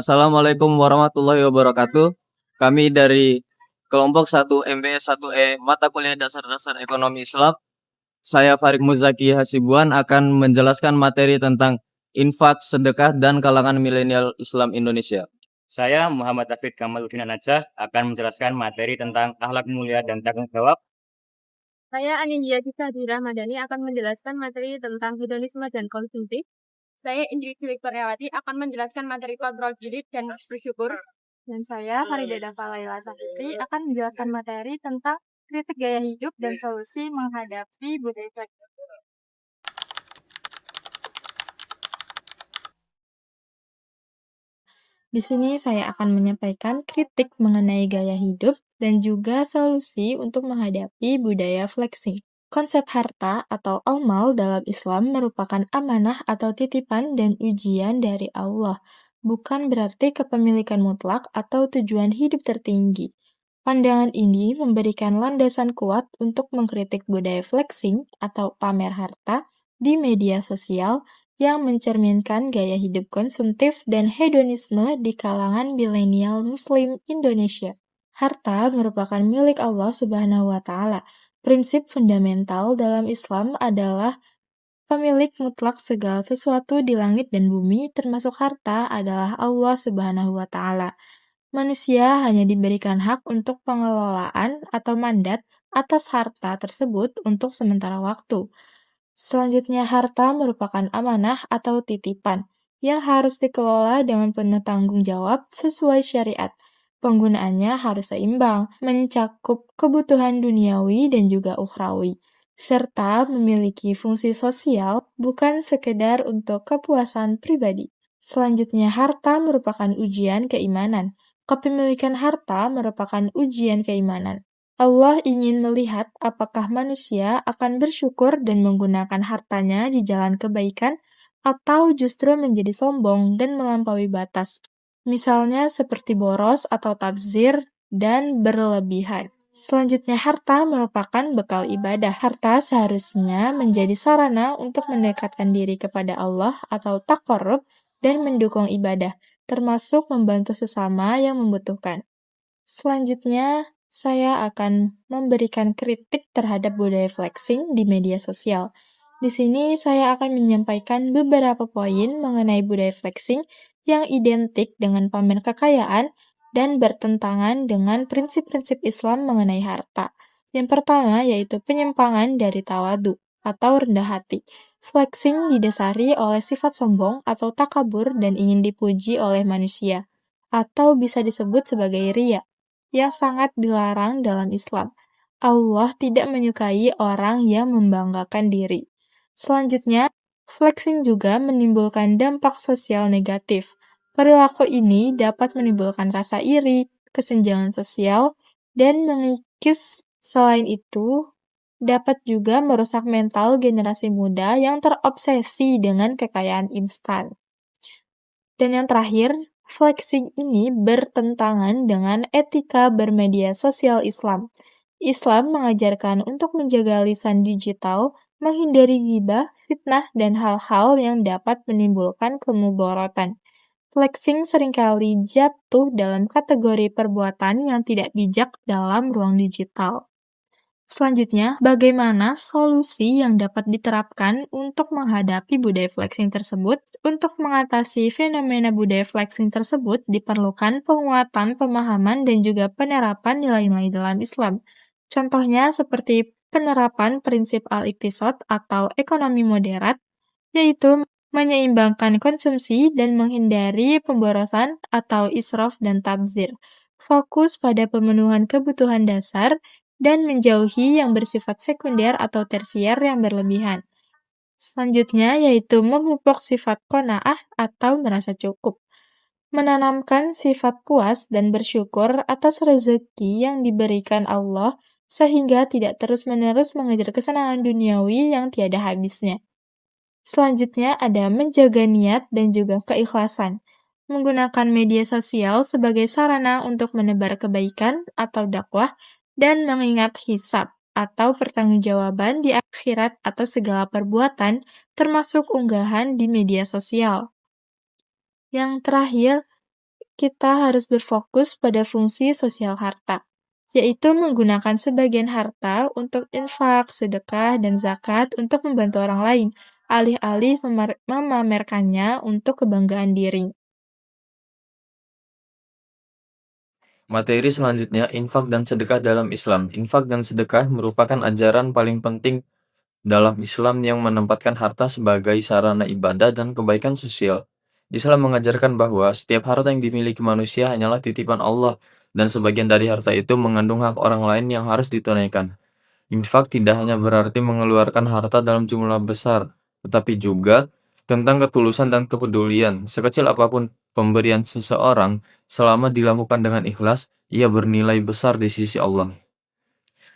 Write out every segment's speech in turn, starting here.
Assalamualaikum warahmatullahi wabarakatuh. Kami dari kelompok 1 MBS 1E Mata Kuliah Dasar-Dasar Ekonomi Islam. Saya Farid Muzaki Hasibuan akan menjelaskan materi tentang infak, sedekah, dan kalangan milenial Islam Indonesia. Saya Muhammad Hafid Kamaluddin Najah akan menjelaskan materi tentang akhlak mulia dan tanggung jawab. Saya Anindya Kisahdi Ramadhani akan menjelaskan materi tentang hedonisme dan konsumsi. Saya Indri Victoriawati akan menjelaskan materi kontrol diri dan bersyukur. Dan saya Farida Dafa Laila Safitri akan menjelaskan materi tentang kritik gaya hidup dan solusi menghadapi budaya fleksibel. Di sini saya akan menyampaikan kritik mengenai gaya hidup dan juga solusi untuk menghadapi budaya flexing. Konsep harta atau amal dalam Islam merupakan amanah atau titipan dan ujian dari Allah, bukan berarti kepemilikan mutlak atau tujuan hidup tertinggi. Pandangan ini memberikan landasan kuat untuk mengkritik budaya flexing atau pamer harta di media sosial yang mencerminkan gaya hidup konsumtif dan hedonisme di kalangan milenial Muslim Indonesia. Harta merupakan milik Allah Subhanahu wa Ta'ala. Prinsip fundamental dalam Islam adalah pemilik mutlak segala sesuatu di langit dan bumi, termasuk harta, adalah Allah Subhanahu wa Ta'ala. Manusia hanya diberikan hak untuk pengelolaan atau mandat atas harta tersebut untuk sementara waktu. Selanjutnya, harta merupakan amanah atau titipan yang harus dikelola dengan penuh tanggung jawab sesuai syariat. Penggunaannya harus seimbang, mencakup kebutuhan duniawi dan juga ukhrawi, serta memiliki fungsi sosial bukan sekedar untuk kepuasan pribadi. Selanjutnya, harta merupakan ujian keimanan. Kepemilikan harta merupakan ujian keimanan. Allah ingin melihat apakah manusia akan bersyukur dan menggunakan hartanya di jalan kebaikan atau justru menjadi sombong dan melampaui batas. Misalnya seperti boros atau tabzir dan berlebihan. Selanjutnya, harta merupakan bekal ibadah. Harta seharusnya menjadi sarana untuk mendekatkan diri kepada Allah atau taqarrub dan mendukung ibadah, termasuk membantu sesama yang membutuhkan. Selanjutnya, saya akan memberikan kritik terhadap budaya flexing di media sosial. Di sini saya akan menyampaikan beberapa poin mengenai budaya flexing yang identik dengan pamer kekayaan dan bertentangan dengan prinsip-prinsip Islam mengenai harta. Yang pertama yaitu penyimpangan dari tawadu atau rendah hati. Flexing didasari oleh sifat sombong atau takabur dan ingin dipuji oleh manusia, atau bisa disebut sebagai riya, yang sangat dilarang dalam Islam. Allah tidak menyukai orang yang membanggakan diri. Selanjutnya, flexing juga menimbulkan dampak sosial negatif. Perilaku ini dapat menimbulkan rasa iri, kesenjangan sosial, dan mengikis. Selain itu, dapat juga merusak mental generasi muda yang terobsesi dengan kekayaan instan. Dan yang terakhir, flexing ini bertentangan dengan etika bermedia sosial Islam. Islam mengajarkan untuk menjaga lisan digital, menghindari ghibah, fitnah, dan hal-hal yang dapat menimbulkan kemudorotan. Flexing seringkali jatuh dalam kategori perbuatan yang tidak bijak dalam ruang digital. Selanjutnya, bagaimana solusi yang dapat diterapkan untuk menghadapi budaya flexing tersebut? Untuk mengatasi fenomena budaya flexing tersebut, diperlukan penguatan pemahaman dan juga penerapan nilai-nilai dalam Islam. Contohnya seperti penerapan prinsip al-iqtisad atau ekonomi moderat, yaitu menyeimbangkan konsumsi dan menghindari pemborosan atau israf dan tabzir. Fokus pada pemenuhan kebutuhan dasar dan menjauhi yang bersifat sekunder atau tersier yang berlebihan. Selanjutnya yaitu memupuk sifat qanaah atau merasa cukup. Menanamkan sifat puas dan bersyukur atas rezeki yang diberikan Allah sehingga tidak terus-menerus mengejar kesenangan duniawi yang tiada habisnya. Selanjutnya ada menjaga niat dan juga keikhlasan. Menggunakan media sosial sebagai sarana untuk menebar kebaikan atau dakwah dan mengingat hisab atau pertanggungjawaban di akhirat atas segala perbuatan, termasuk unggahan di media sosial. Yang terakhir, kita harus berfokus pada fungsi sosial harta, yaitu menggunakan sebagian harta untuk infak, sedekah, dan zakat untuk membantu orang lain, alih-alih memamerkannya untuk kebanggaan diri. Materi selanjutnya, infak dan sedekah dalam Islam. Infak dan sedekah merupakan ajaran paling penting dalam Islam yang menempatkan harta sebagai sarana ibadah dan kebaikan sosial. Islam mengajarkan bahwa setiap harta yang dimiliki manusia hanyalah titipan Allah, dan sebagian dari harta itu mengandung hak orang lain yang harus ditunaikan. Infak tidak hanya berarti mengeluarkan harta dalam jumlah besar, tetapi juga tentang ketulusan dan kepedulian. Sekecil apapun pemberian seseorang, selama dilakukan dengan ikhlas, ia bernilai besar di sisi Allah.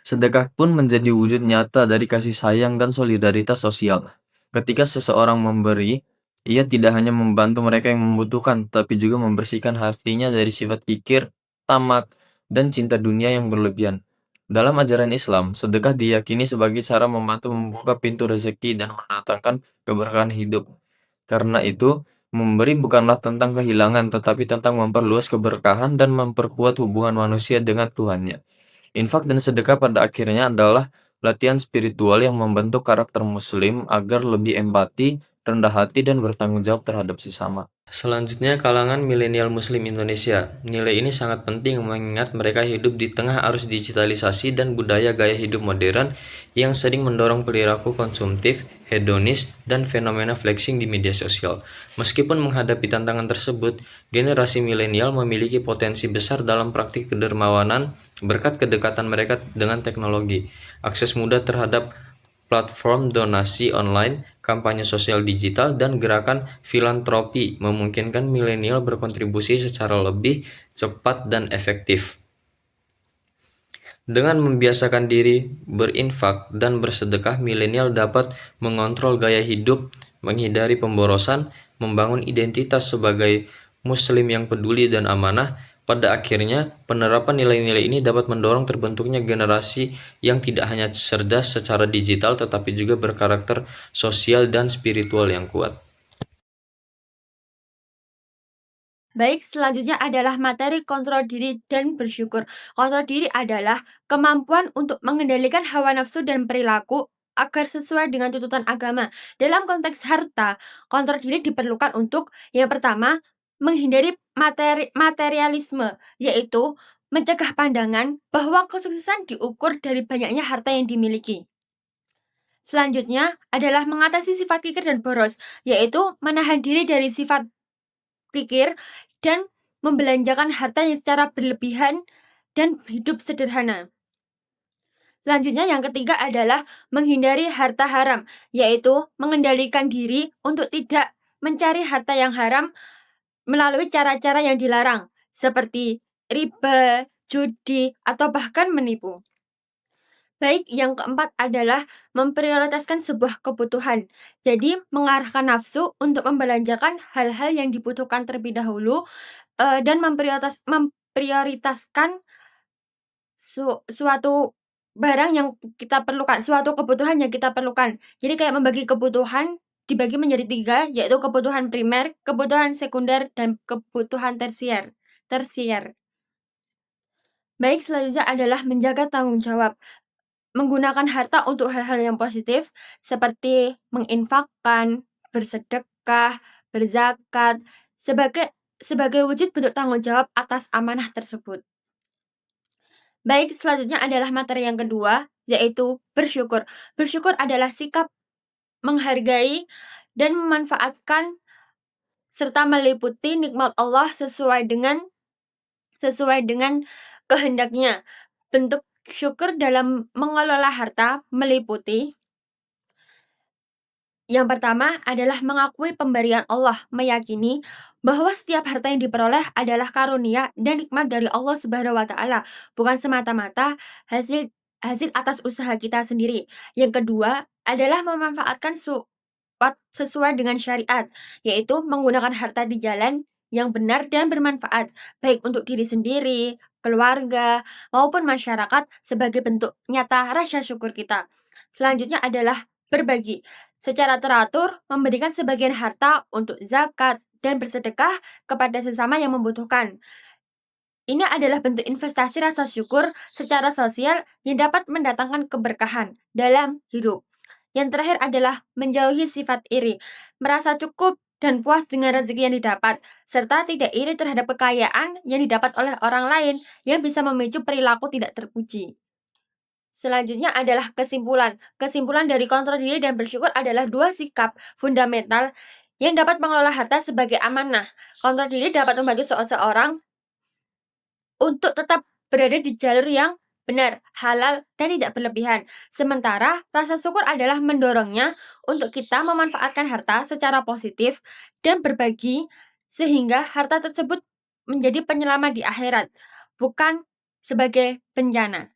Sedekah pun menjadi wujud nyata dari kasih sayang dan solidaritas sosial. Ketika seseorang memberi, ia tidak hanya membantu mereka yang membutuhkan, tapi juga membersihkan hatinya dari sifat kikir, tamak, dan cinta dunia yang berlebihan. Dalam ajaran Islam, sedekah diyakini sebagai cara membantu membuka pintu rezeki dan mendatangkan keberkahan hidup. Karena itu, memberi bukanlah tentang kehilangan, tetapi tentang memperluas keberkahan dan memperkuat hubungan manusia dengan Tuhannya. Infak dan sedekah pada akhirnya adalah latihan spiritual yang membentuk karakter Muslim agar lebih empati, rendah hati, dan bertanggung jawab terhadap sesama. Selanjutnya, kalangan milenial Muslim Indonesia. Nilai ini sangat penting mengingat mereka hidup di tengah arus digitalisasi dan budaya gaya hidup modern yang sering mendorong perilaku konsumtif, hedonis, dan fenomena flexing di media sosial. Meskipun menghadapi tantangan tersebut, generasi milenial memiliki potensi besar dalam praktik kedermawanan berkat kedekatan mereka dengan teknologi, akses mudah terhadap platform donasi online, kampanye sosial digital, dan gerakan filantropi memungkinkan milenial berkontribusi secara lebih cepat dan efektif. Dengan membiasakan diri berinfak dan bersedekah, milenial dapat mengontrol gaya hidup, menghindari pemborosan, membangun identitas sebagai muslim yang peduli dan amanah. Pada akhirnya, penerapan nilai-nilai ini dapat mendorong terbentuknya generasi yang tidak hanya cerdas secara digital tetapi juga berkarakter sosial dan spiritual yang kuat. Baik, selanjutnya adalah materi kontrol diri dan bersyukur. Kontrol diri adalah kemampuan untuk mengendalikan hawa nafsu dan perilaku agar sesuai dengan tuntutan agama. Dalam konteks harta, kontrol diri diperlukan untuk yang pertama, menghindari materialisme, yaitu mencegah pandangan bahwa kesuksesan diukur dari banyaknya harta yang dimiliki. Selanjutnya adalah mengatasi sifat kikir dan boros, yaitu menahan diri dari sifat kikir dan membelanjakan harta yang secara berlebihan dan hidup sederhana. Selanjutnya yang ketiga adalah menghindari harta haram, yaitu mengendalikan diri untuk tidak mencari harta yang haram melalui cara-cara yang dilarang, seperti riba, judi, atau bahkan menipu. Baik, yang keempat adalah memprioritaskan sebuah kebutuhan. Jadi, mengarahkan nafsu untuk membelanjakan hal-hal yang dibutuhkan terlebih dahulu dan memprioritaskan suatu barang yang kita perlukan, suatu kebutuhan yang kita perlukan. Jadi kayak membagi kebutuhan dibagi menjadi 3, yaitu kebutuhan primer, kebutuhan sekunder, dan kebutuhan tersier. Baik, selanjutnya adalah menjaga tanggung jawab. Menggunakan harta untuk hal-hal yang positif seperti menginfakkan, bersedekah, berzakat sebagai wujud bentuk tanggung jawab atas amanah tersebut. Baik, selanjutnya adalah materi yang kedua, yaitu bersyukur. Bersyukur adalah sikap menghargai dan memanfaatkan serta meliputi nikmat Allah sesuai dengan kehendaknya. Bentuk syukur dalam mengelola harta meliputi yang pertama adalah mengakui pemberian Allah, meyakini bahwa setiap harta yang diperoleh adalah karunia dan nikmat dari Allah Subhanahu wa taala, bukan semata-mata hasil atas usaha kita sendiri. Yang kedua adalah memanfaatkan sesuai dengan syariat, yaitu menggunakan harta di jalan yang benar dan bermanfaat, baik untuk diri sendiri, keluarga, maupun masyarakat sebagai bentuk nyata rasa syukur kita. Selanjutnya adalah berbagi. Secara teratur, memberikan sebagian harta untuk zakat dan bersedekah kepada sesama yang membutuhkan. Ini adalah bentuk investasi rasa syukur secara sosial yang dapat mendatangkan keberkahan dalam hidup. Yang terakhir adalah menjauhi sifat iri, merasa cukup dan puas dengan rezeki yang didapat, serta tidak iri terhadap kekayaan yang didapat oleh orang lain yang bisa memicu perilaku tidak terpuji. Selanjutnya adalah kesimpulan. Kesimpulan dari kontrol diri dan bersyukur adalah dua sikap fundamental yang dapat mengelola harta sebagai amanah. Kontrol diri dapat membantu seseorang untuk tetap berada di jalur yang benar, halal, dan tidak berlebihan. Sementara rasa syukur adalah mendorongnya untuk kita memanfaatkan harta secara positif dan berbagi sehingga harta tersebut menjadi penyelamat di akhirat, bukan sebagai bencana.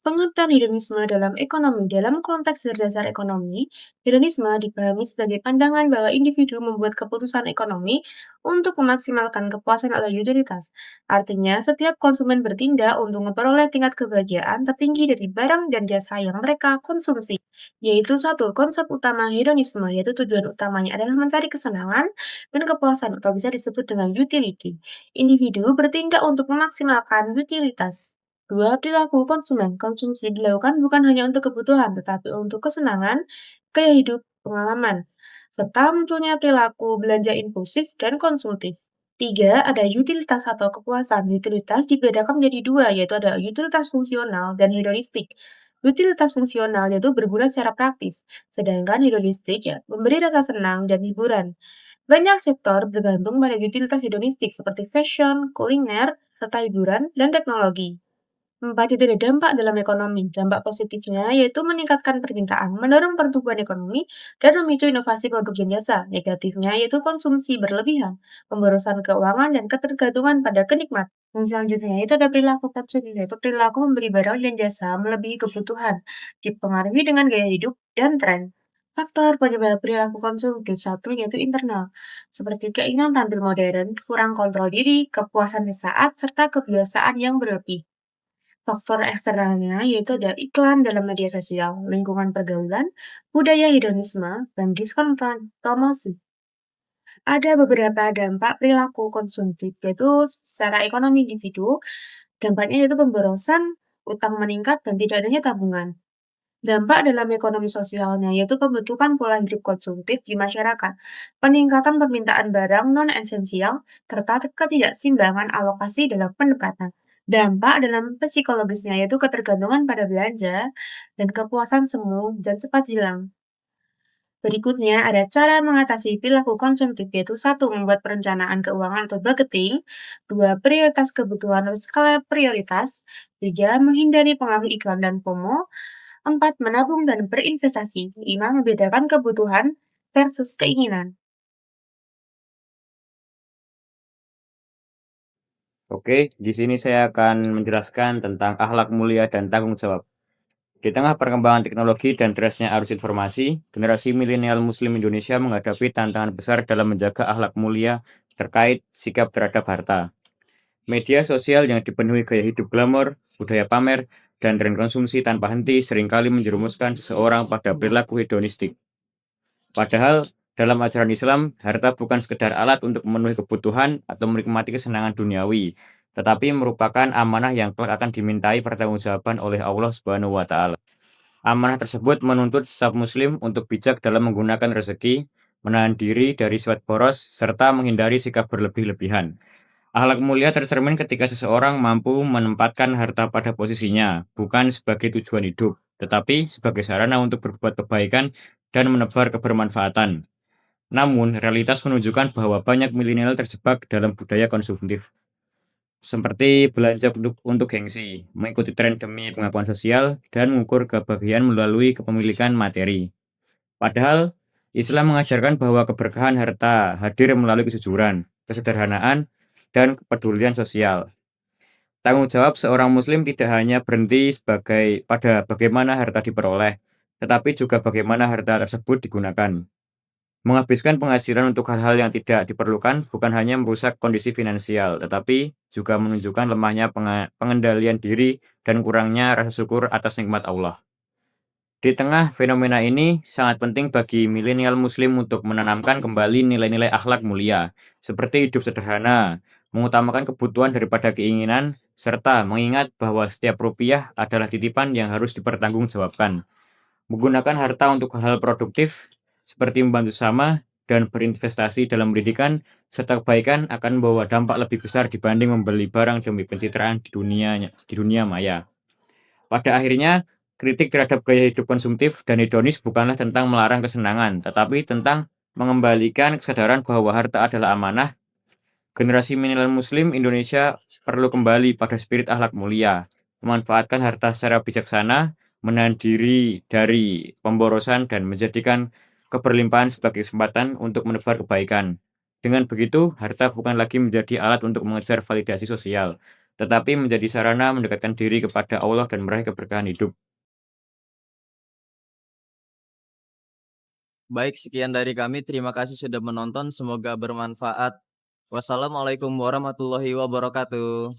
Pengertian hedonisme dalam ekonomi. Dalam konteks berdasar ekonomi, hedonisme dipahami sebagai pandangan bahwa individu membuat keputusan ekonomi untuk memaksimalkan kepuasan atau utilitas. Artinya, setiap konsumen bertindak untuk memperoleh tingkat kebahagiaan tertinggi dari barang dan jasa yang mereka konsumsi. Yaitu satu, konsep utama hedonisme, yaitu tujuan utamanya adalah mencari kesenangan dan kepuasan atau bisa disebut dengan utility. Individu bertindak untuk memaksimalkan utilitas. Dua, perilaku konsumen. Konsumsi dilakukan bukan hanya untuk kebutuhan, tetapi untuk kesenangan, gaya hidup, pengalaman, serta munculnya perilaku belanja impulsif dan konsumtif. Tiga, ada utilitas atau kepuasan. Utilitas dibedakan menjadi dua, yaitu ada utilitas fungsional dan hedonistik. Utilitas fungsional yaitu berguna secara praktis, sedangkan hedonistik ya memberi rasa senang dan hiburan. Banyak sektor bergantung pada utilitas hedonistik seperti fashion, kuliner, serta hiburan, dan teknologi. 4. Itu ada dampak dalam ekonomi. Dampak positifnya yaitu meningkatkan permintaan, mendorong pertumbuhan ekonomi, dan memicu inovasi produk dan jasa. Negatifnya yaitu konsumsi berlebihan, pemborosan keuangan, dan ketergantungan pada kenikmatan. Dan selanjutnya itu ada perilaku konsumtif, yaitu perilaku membeli barang dan jasa melebihi kebutuhan, dipengaruhi dengan gaya hidup dan tren. Faktor penyebab perilaku konsumtif satu yaitu internal, seperti keinginan tampil modern, kurang kontrol diri, kepuasan sesaat, serta kebiasaan yang berlebih. Faktor eksternalnya yaitu ada iklan dalam media sosial, lingkungan pergaulan, budaya hedonisme, dan diskon promosi. Ada beberapa dampak perilaku konsumtif, yaitu secara ekonomi individu, dampaknya yaitu pemborosan, utang meningkat, dan tidak adanya tabungan. Dampak dalam ekonomi sosialnya yaitu pembentukan pola hidup konsumtif di masyarakat, peningkatan permintaan barang non-esensial, serta ketidakseimbangan alokasi dalam pendapatan. Dampak dalam psikologisnya yaitu ketergantungan pada belanja dan kepuasan semu dan cepat hilang. Berikutnya ada cara mengatasi perilaku konsumtif yaitu 1. Membuat perencanaan keuangan atau budgeting, 2. Prioritas kebutuhan atau skala prioritas, 3. Menghindari pengaruh iklan dan FOMO, 4. Menabung dan berinvestasi, 5. Membedakan kebutuhan versus keinginan. Oke, di sini saya akan menjelaskan tentang akhlak mulia dan tanggung jawab. Di tengah perkembangan teknologi dan derasnya arus informasi, generasi milenial Muslim Indonesia menghadapi tantangan besar dalam menjaga akhlak mulia terkait sikap terhadap harta. Media sosial yang dipenuhi gaya hidup glamor, budaya pamer, dan tren konsumsi tanpa henti seringkali menjerumuskan seseorang pada perilaku hedonistik. Padahal, dalam ajaran Islam, harta bukan sekedar alat untuk memenuhi kebutuhan atau menikmati kesenangan duniawi, tetapi merupakan amanah yang kelak akan dimintai pertanggungjawaban oleh Allah Subhanahu wa Ta'ala. Amanah tersebut menuntut setiap muslim untuk bijak dalam menggunakan rezeki, menahan diri dari sifat boros, serta menghindari sikap berlebih-lebihan. Akhlak mulia tercermin ketika seseorang mampu menempatkan harta pada posisinya, bukan sebagai tujuan hidup, tetapi sebagai sarana untuk berbuat kebaikan dan menebar kebermanfaatan. Namun, realitas menunjukkan bahwa banyak milenial terjebak dalam budaya konsumtif, seperti belanja untuk gengsi, mengikuti tren demi pengakuan sosial, dan mengukur kebahagiaan melalui kepemilikan materi. Padahal, Islam mengajarkan bahwa keberkahan harta hadir melalui kejujuran, kesederhanaan, dan kepedulian sosial. Tanggung jawab seorang muslim tidak hanya berhenti pada bagaimana harta diperoleh, tetapi juga bagaimana harta tersebut digunakan. Menghabiskan penghasilan untuk hal-hal yang tidak diperlukan bukan hanya merusak kondisi finansial, tetapi juga menunjukkan lemahnya pengendalian diri dan kurangnya rasa syukur atas nikmat Allah. Di tengah fenomena ini, sangat penting bagi milenial muslim untuk menanamkan kembali nilai-nilai akhlak mulia, seperti hidup sederhana, mengutamakan kebutuhan daripada keinginan, serta mengingat bahwa setiap rupiah adalah titipan yang harus dipertanggungjawabkan. Menggunakan harta untuk hal-hal produktif, seperti membantu sesama dan berinvestasi dalam pendidikan, serta kebaikan akan membawa dampak lebih besar dibanding membeli barang demi pencitraan di dunia maya. Pada akhirnya, kritik terhadap gaya hidup konsumtif dan hedonis bukanlah tentang melarang kesenangan, tetapi tentang mengembalikan kesadaran bahwa harta adalah amanah. Generasi milenial Muslim Indonesia perlu kembali pada spirit akhlak mulia, memanfaatkan harta secara bijaksana, menahan diri dari pemborosan, dan menjadikan keberlimpahan sebagai kesempatan untuk menebar kebaikan. Dengan begitu, harta bukan lagi menjadi alat untuk mengejar validasi sosial, tetapi menjadi sarana mendekatkan diri kepada Allah dan meraih keberkahan hidup. Baik, sekian dari kami. Terima kasih sudah menonton. Semoga bermanfaat. Wassalamualaikum warahmatullahi wabarakatuh.